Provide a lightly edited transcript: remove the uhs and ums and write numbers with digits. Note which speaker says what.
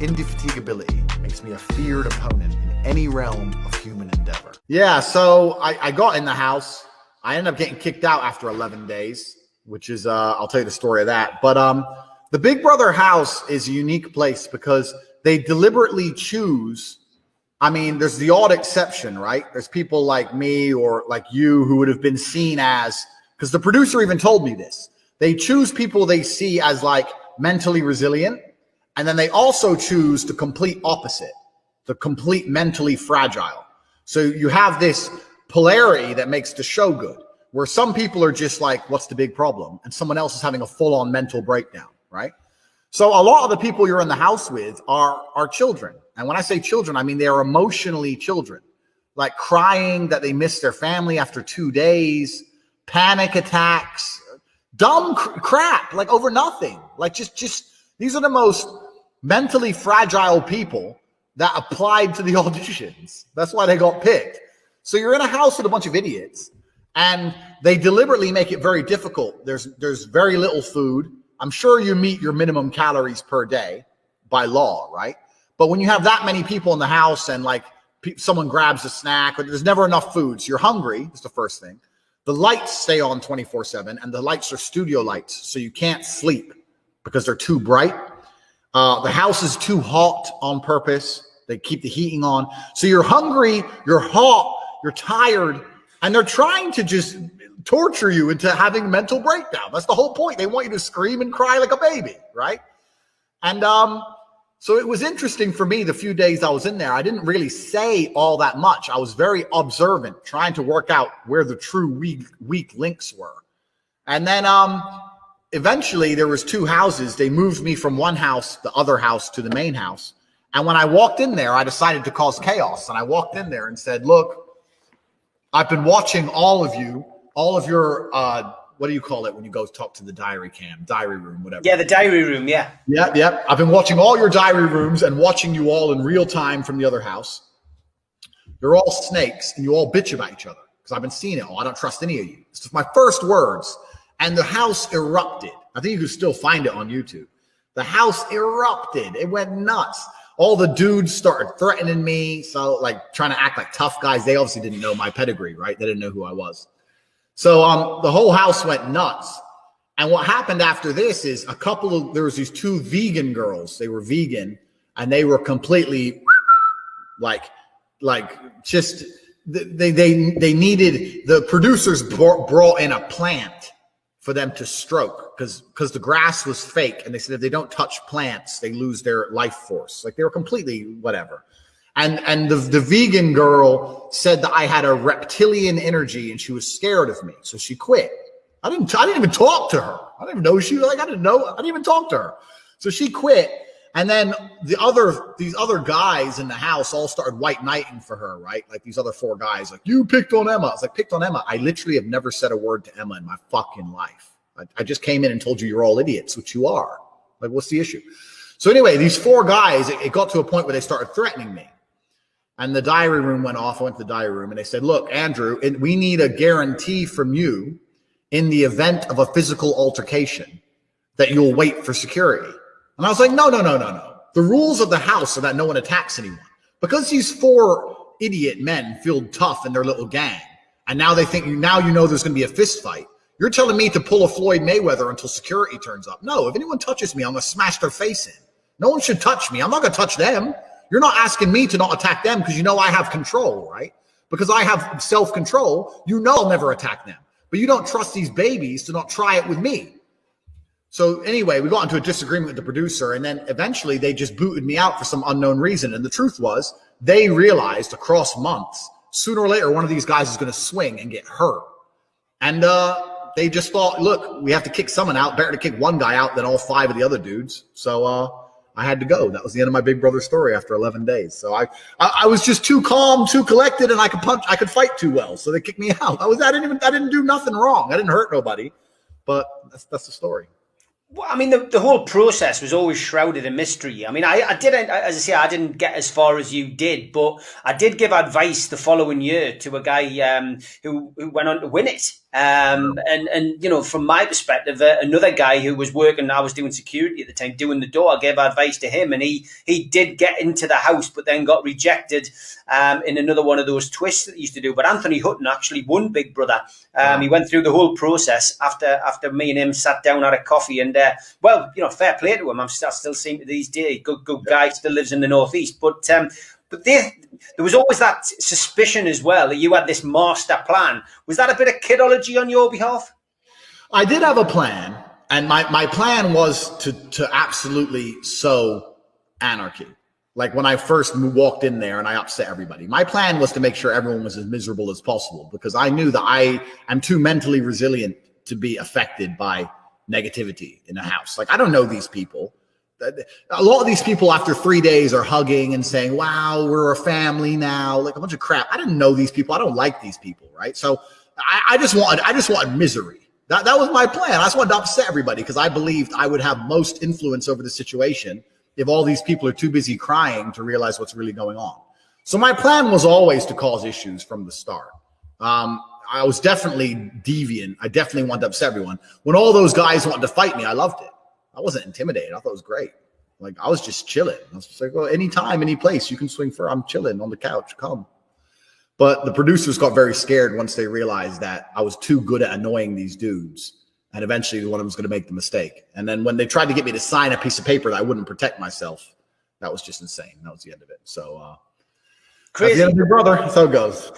Speaker 1: indefatigability makes me a feared opponent in any realm of human endeavor. Yeah, so I got in the house. I ended up getting kicked out after 11 days, which is, I'll tell you the story of that. But the Big Brother house is a unique place because they deliberately choose. I mean, there's the odd exception, right? There's people like me or like you who would have been seen as, because the producer even told me this. They choose people they see as like mentally resilient. And then they also choose the complete opposite, the complete mentally fragile. So you have this polarity that makes the show good, where some people are just like, what's the big problem? And someone else is having a full-on mental breakdown, right? So a lot of the people you're in the house with are children. And when I say children, I mean they are emotionally children, like crying that they missed their family after 2 days, panic attacks, dumb crap, like over nothing. Like just these are the most mentally fragile people that applied to the auditions. That's why they got picked. So you're in a house with a bunch of idiots, and they deliberately make it very difficult. There's very little food. I'm sure you meet your minimum calories per day by law, right? But when you have that many people in the house and like someone grabs a snack, or there's never enough food, so you're hungry, is the first thing. The lights stay on 24/7, and the lights are studio lights, so you can't sleep because they're too bright. The house is too hot on purpose. They keep the heating on. So you're hungry, you're hot, you're tired, and they're trying to just torture you into having mental breakdown. That's the whole point. They want you to scream and cry like a baby, right? And so it was interesting for me the few days I was in there. I didn't really say all that much. I was very observant, trying to work out where the true weak links were. And then eventually there was 2 houses. They moved me from one house, the other house, to the main house. And when I walked in there, I decided to cause chaos. And I walked in there and said, look, I've been watching all of your, what do you call it when you go talk to the diary room, whatever.
Speaker 2: Yeah, the diary room, yeah.
Speaker 1: Yeah. I've been watching all your diary rooms and watching you all in real time from the other house. You're all snakes and you all bitch about each other because I've been seeing it all. I don't trust any of you. It's just my first words. And the house erupted. I think you can still find it on YouTube. The house erupted. It went nuts. All the dudes started threatening me. So like trying to act like tough guys. They obviously didn't know my pedigree, right? They didn't know who I was. So the whole house went nuts. And what happened after this is there was these 2 vegan girls. They were vegan and they were completely like just, they needed, the producers brought in a plant for them to stroke because the grass was fake. And they said if they don't touch plants, they lose their life force. Like they were completely whatever. And the vegan girl said that I had a reptilian energy and she was scared of me. So she quit. I didn't even talk to her. I didn't even know she like, I didn't even talk to her. So she quit. And then these other guys in the house all started white knighting for her, right? Like these other 4 guys, like, you picked on Emma. I was like, picked on Emma. I literally have never said a word to Emma in my fucking life. I just came in and told you you're all idiots, which you are. Like, what's the issue? So anyway, these 4 guys, it got to a point where they started threatening me. And the diary room went off. I went to the diary room and they said, look, Andrew, we need a guarantee from you in the event of a physical altercation that you'll wait for security. And I was like, no. The rules of the house are that no one attacks anyone. Because these 4 idiot men feel tough in their little gang, and now they think now you know there's going to be a fist fight. You're telling me to pull a Floyd Mayweather until security turns up. No, if anyone touches me, I'm going to smash their face in. No one should touch me. I'm not going to touch them. You're not asking me to not attack them because you know I have control, right? Because I have self-control, you know I'll never attack them. But you don't trust these babies to not try it with me. So anyway, we got into a disagreement with the producer, and then eventually they just booted me out for some unknown reason. And the truth was, they realized across months, sooner or later, one of these guys is going to swing and get hurt. And they just thought, look, we have to kick someone out. Better to kick one guy out than all 5 of the other dudes. So I had to go. That was the end of my Big Brother story after 11 days. So I was just too calm, too collected, and I could fight too well. So they kicked me out. I didn't do nothing wrong. I didn't hurt nobody. But that's the story.
Speaker 2: Well, I mean, the whole process was always shrouded in mystery. I mean, I didn't, as I say, I didn't get as far as you did, but I did give advice the following year to a guy who went on to win it. And you know, from my perspective, another guy who was working, I was doing security at the time, doing the door. I gave advice to him, and he did get into the house, but then got rejected in another one of those twists that he used to do. But Anthony Hutton actually won Big Brother. He went through the whole process after me and him sat down, had a coffee, and well, you know, fair play to him. I still seeing to these days, good guy, still lives in the Northeast, but there was always that suspicion as well that you had this master plan. Was that a bit of kidology on your behalf?
Speaker 1: I did have a plan, and my plan was to absolutely sow anarchy. Like when I first walked in there and I upset everybody, my plan was to make sure everyone was as miserable as possible, because I knew that I am too mentally resilient to be affected by negativity in a house. Like, I don't know these people. A lot of these people after 3 days are hugging and saying, wow, we're a family now, like a bunch of crap. I didn't know these people. I don't like these people, right? So I just wanted misery. That was my plan. I just wanted to upset everybody because I believed I would have most influence over the situation if all these people are too busy crying to realize what's really going on. So my plan was always to cause issues from the start. I was definitely deviant. I definitely wanted to upset everyone. When all those guys wanted to fight me, I loved it. I wasn't intimidated. I thought it was great. Like, I was just chilling. I was just like, well, anytime, any place you can swing for, I'm chilling on the couch. Come. But the producers got very scared once they realized that I was too good at annoying these dudes. And eventually one of them was going to make the mistake. And then when they tried to get me to sign a piece of paper that I wouldn't protect myself, that was just insane. That was the end of it. So,
Speaker 2: crazy.
Speaker 1: That's the end of your brother. That's how it goes.